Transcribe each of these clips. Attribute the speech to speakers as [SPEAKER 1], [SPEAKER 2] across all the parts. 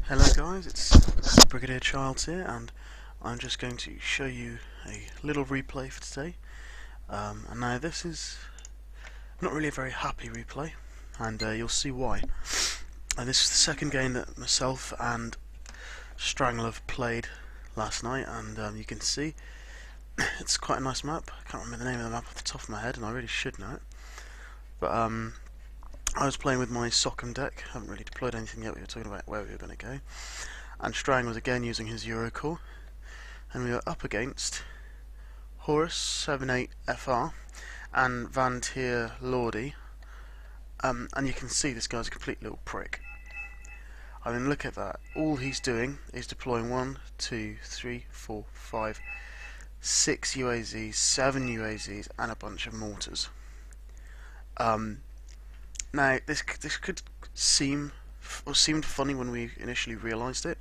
[SPEAKER 1] Hello guys, it's Brigadier Childs here, and I'm just going to show you a little replay for today. And now this is not really a very happy replay, and you'll see why. This is the second game that myself and Strangler played last night, and you can see it's quite a nice map. I can't remember the name of the map off the top of my head, and I really should know it. But I was playing with my Sockham deck, haven't really deployed anything yet, we were talking about where we were going to go. And Strang was again using his Eurocore, and we were up against Horus 78 FR and Van Tier Lordy. And you can see this guy's a complete little prick. I mean, look at that. All he's doing is deploying 1, 2, 3, 4, 5, 6 UAZs, 7 UAZs, and a bunch of mortars. Now, this could seemed funny when we initially realised it,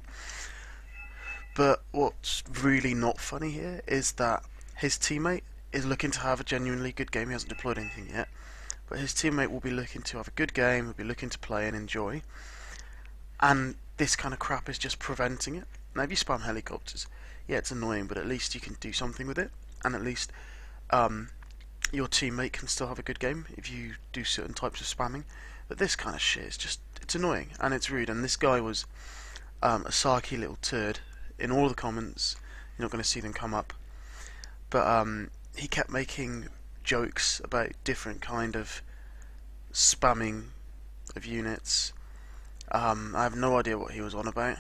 [SPEAKER 1] but what's really not funny here is that his teammate is looking to have a genuinely good game. He hasn't deployed anything yet, but his teammate will be looking to have a good game, will be looking to play and enjoy, and this kind of crap is just preventing it. Now, if you spam helicopters, yeah, it's annoying, but at least you can do something with it, and at least your teammate can still have a good game if you do certain types of spamming. But this kind of shit is just, it's annoying and it's rude. And this guy was a sarky little turd. In all the comments, you're not going to see them come up, but he kept making jokes about different kind of spamming of units. I have no idea what he was on about,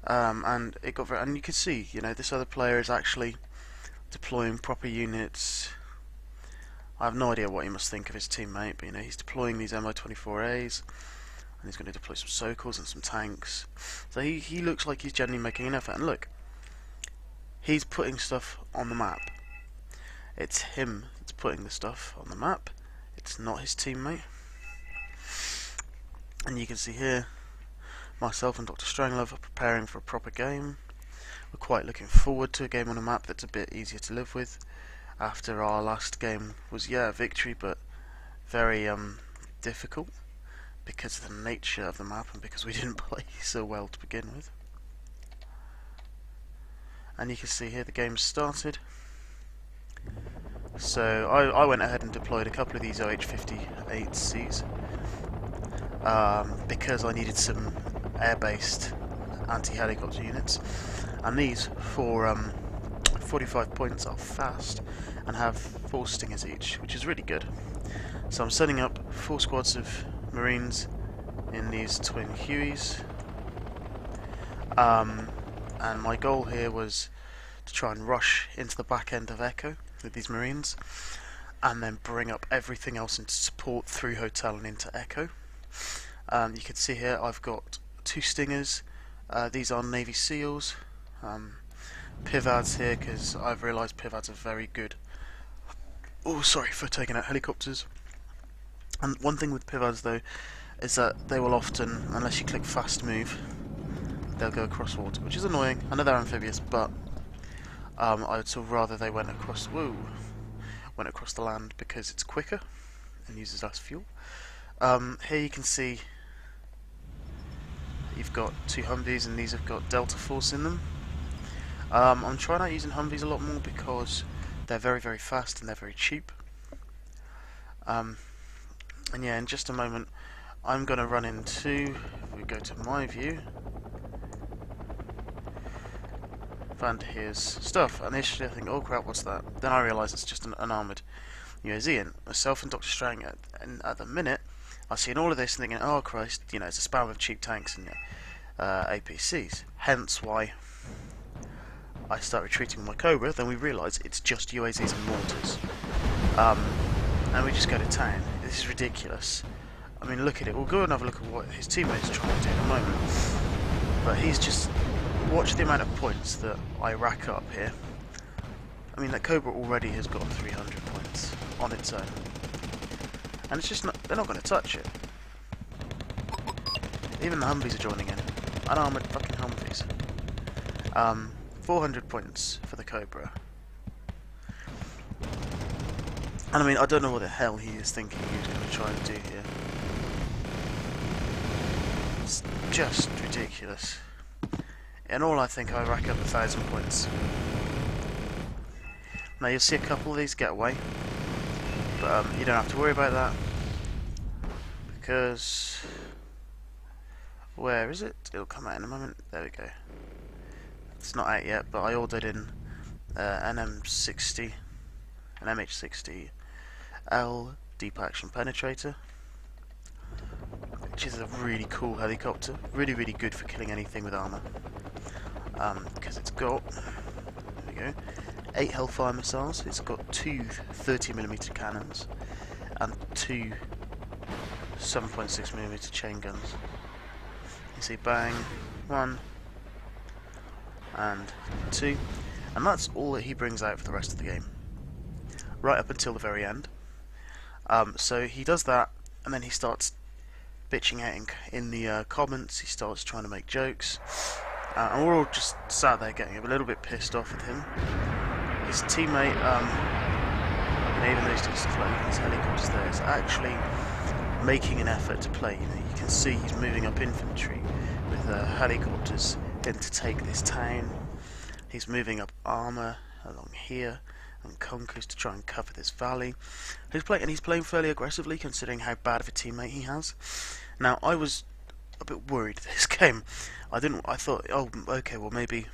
[SPEAKER 1] and it got very, and you can see, you know, this other player is actually deploying proper units. I have no idea what he must think of his teammate, but you know, he's deploying these MI-24As, and he's going to deploy some Sokals and some tanks. So he looks like he's genuinely making an effort. And look, he's putting stuff on the map. It's him that's putting the stuff on the map. It's not his teammate. And you can see here, myself and Dr. Stranglove are preparing for a proper game. We're quite looking forward to a game on a map that's a bit easier to live with. After our last game was, yeah, a victory, but very difficult because of the nature of the map and because we didn't play so well to begin with. And you can see here the game started. So I went ahead and deployed a couple of these OH-58Cs because I needed some air-based anti-helicopter units, and these for 45 points are fast and have 4 stingers each, which is really good. So I'm setting up 4 squads of Marines in these twin Hueys, and my goal here was to try and rush into the back end of Echo with these Marines, and then bring up everything else into support through Hotel and into Echo. You can see here I've got 2 stingers. These are Navy SEALs. Pivads here because I've realised Pivads are very good. Oh, sorry for taking out helicopters. And one thing with Pivads though is that they will often, unless you click fast move, they'll go across water, which is annoying. I know they're amphibious, but I would sort of rather they went across the land because it's quicker and uses less fuel. Here you can see you've got 2 Humvees, and these have got Delta Force in them. I'm trying out using Humvees a lot more because they're very, very fast and they're very cheap. And yeah, in just a moment I'm going to run into, if we go to my view, Van Heer's stuff. Initially I think, oh crap, what's that? Then I realise it's just an armoured UAZ, and myself and Dr. Strang at the minute are seeing all of this and thinking, oh Christ, you know, it's a spam of cheap tanks and APCs. Hence why I start retreating with my Cobra. Then we realise it's just UAZs and mortars, and we just go to town. This is ridiculous. I mean, look at it. We'll go and have a look at what his teammates are trying to do in a moment, but he's just, watch the amount of points that I rack up here. I mean, that Cobra already has got 300 points on its own, and it's just not, they're not going to touch it. Even the Humvees are joining in. Unarmoured fucking Humvees. 400 points for the Cobra. And I mean, I don't know what the hell he is thinking he's going to try and do here. just ridiculous. In all, I think I rack up 1,000 points. Now you'll see a couple of these get away, but you don't have to worry about that, because where is it? It'll come out in a moment. There we go. It's not out yet, but I ordered in an M60, an MH60 L deep action penetrator, which is a really cool helicopter. Really, really good for killing anything with armor. Because it's got, there we go, 8 Hellfire missiles. It's got 2 30mm cannons and 2 7.6mm chain guns. You see, bang, 1 and 2, and that's all that he brings out for the rest of the game, right up until the very end. So he does that, and then he starts bitching out in the comments. He starts trying to make jokes, and we're all just sat there getting a little bit pissed off with him. His teammate, even though he's doing stuff like these helicopters there, is actually making an effort to play. You know, you can see he's moving up infantry with helicopters in to take this town. He's moving up armor along here and conkers to try and cover this valley. He's playing fairly aggressively, considering how bad of a teammate he has. Now, I was a bit worried this game. I thought, oh, okay, well maybe,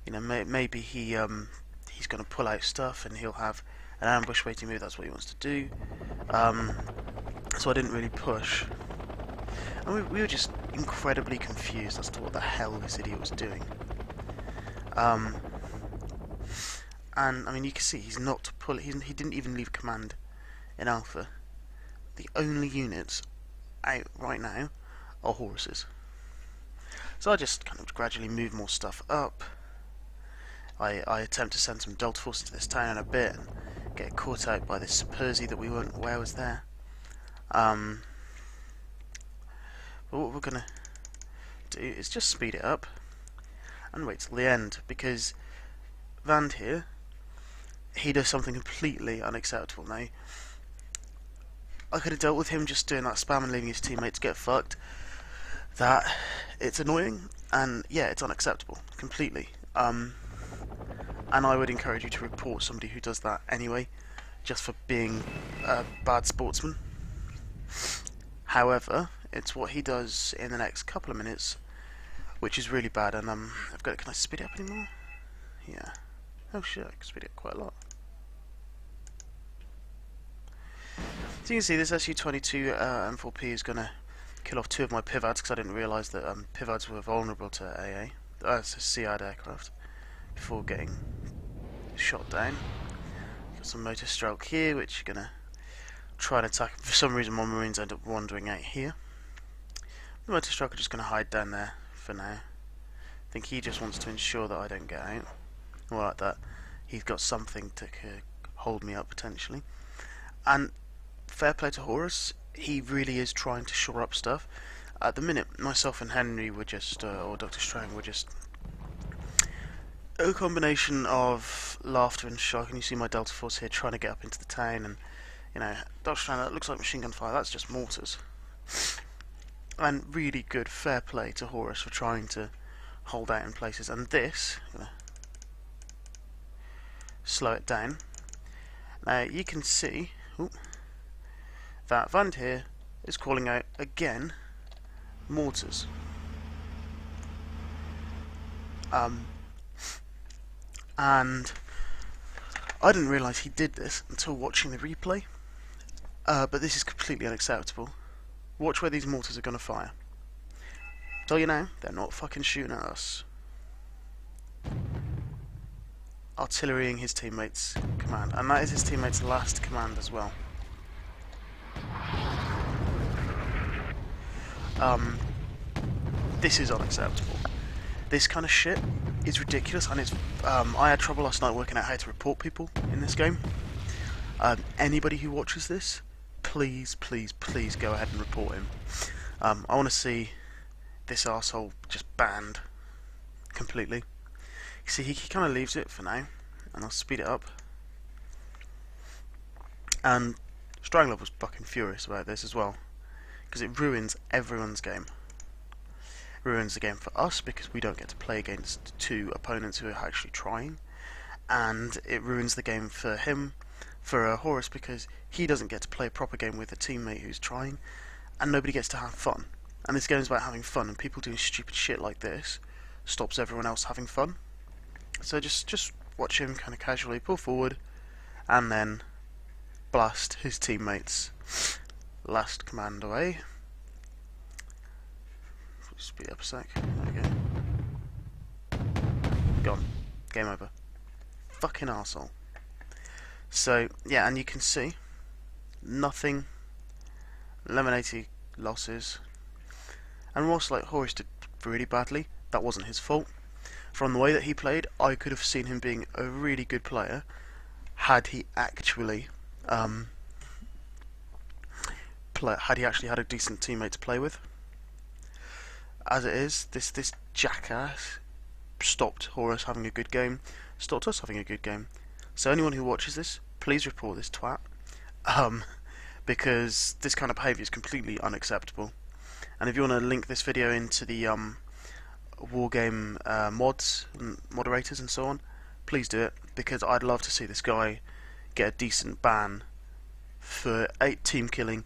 [SPEAKER 1] you know, maybe he's going to pull out stuff and he'll have an ambush waiting move. That's what he wants to do. So I didn't really push, and we were just incredibly confused as to what the hell this idiot was doing. And I mean, you can see he's not pulling. He didn't even leave a command in alpha. The only units out right now are horses. So I just kind of gradually move more stuff up. I attempt to send some Delta forces to this town in a bit and get caught out by this Percy that we weren't aware was there. But what we're gonna do is just speed it up and wait till the end, because Vand here, he does something completely unacceptable. Now, I could have dealt with him just doing that spam and leaving his teammates get fucked. That, it's annoying, and yeah, it's unacceptable, completely. And I would encourage you to report somebody who does that anyway, just for being a bad sportsman. However, it's what he does in the next couple of minutes, which is really bad, and I've got, can I speed it up anymore? Yeah. Oh shit, I can speed it up quite a lot. So you can see this SU-22 M4P is going to kill off 2 of my pivads, because I didn't realise that pivads were vulnerable to AA, it's a SEAD aircraft, before getting shot down. Got some motor stroke here, which you're going to try and attack. For some reason my marines end up wandering out here. The motor stroke are just going to hide down there for now. I think he just wants to ensure that I don't get out. Or like that, he's got something to hold me up potentially. And fair play to Horus, he really is trying to shore up stuff. At the minute, myself and Henry were just, or Dr. Strang were just a combination of laughter and shock. And you see my Delta Force here trying to get up into the town, and you know, Dr. Strang, that looks like machine gun fire, that's just mortars. And really good, fair play to Horus for trying to hold out in places. And this, I'm gonna slow it down. Now you can see that Vand here is calling out again mortars. And I didn't realise he did this until watching the replay. But this is completely unacceptable. Watch where these mortars are going to fire. Tell you now, they're not fucking shooting at us. Artillerying his teammates' command, and that is his teammates' last command as well. This is unacceptable. This kind of shit is ridiculous, and it's. I had trouble last night working out how to report people in this game. Anybody who watches this, please, please, please go ahead and report him. I want to see this arsehole just banned completely. You see, he kind of leaves it for now, and I'll speed it up. And Stranglove was fucking furious about this as well, because it ruins everyone's game. ruins the game for us because we don't get to play against two opponents who are actually trying, and it ruins the game for him, for Horus, because he doesn't get to play a proper game with a teammate who's trying, and nobody gets to have fun. And this game's about having fun, and people doing stupid shit like this stops everyone else having fun. So just watch him kind of casually pull forward, and then blast his teammates. Last command away. Speed up a sec. There we go. Gone. Game over. Fucking arsehole. So, yeah, and you can see nothing. 1180 losses. And whilst like Horus did really badly, that wasn't his fault. From the way that he played, I could have seen him being a really good player had he actually had a decent teammate to play with. As it is, this jackass stopped Horus having a good game, stopped us having a good game. So anyone who watches this, please report this twat, because this kind of behaviour is completely unacceptable. And if you want to link this video into the Wargame mods, and moderators and so on, please do it, because I'd love to see this guy get a decent ban for team killing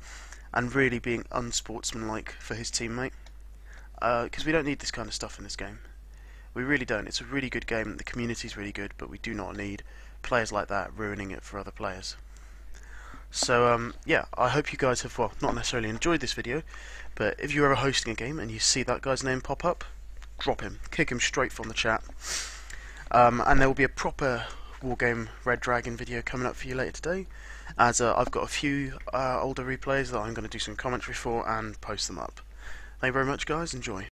[SPEAKER 1] and really being unsportsmanlike for his teammate. Because we don't need this kind of stuff in this game. We really don't. It's a really good game, the community's really good, but we do not need players like that ruining it for other players. So, yeah, I hope you guys have, well, not necessarily enjoyed this video, but if you're ever hosting a game and you see that guy's name pop up, drop him. Kick him straight from the chat. And there will be a proper Wargame Red Dragon video coming up for you later today, as I've got a few older replays that I'm going to do some commentary for and post them up. Thank you very much, guys. Enjoy.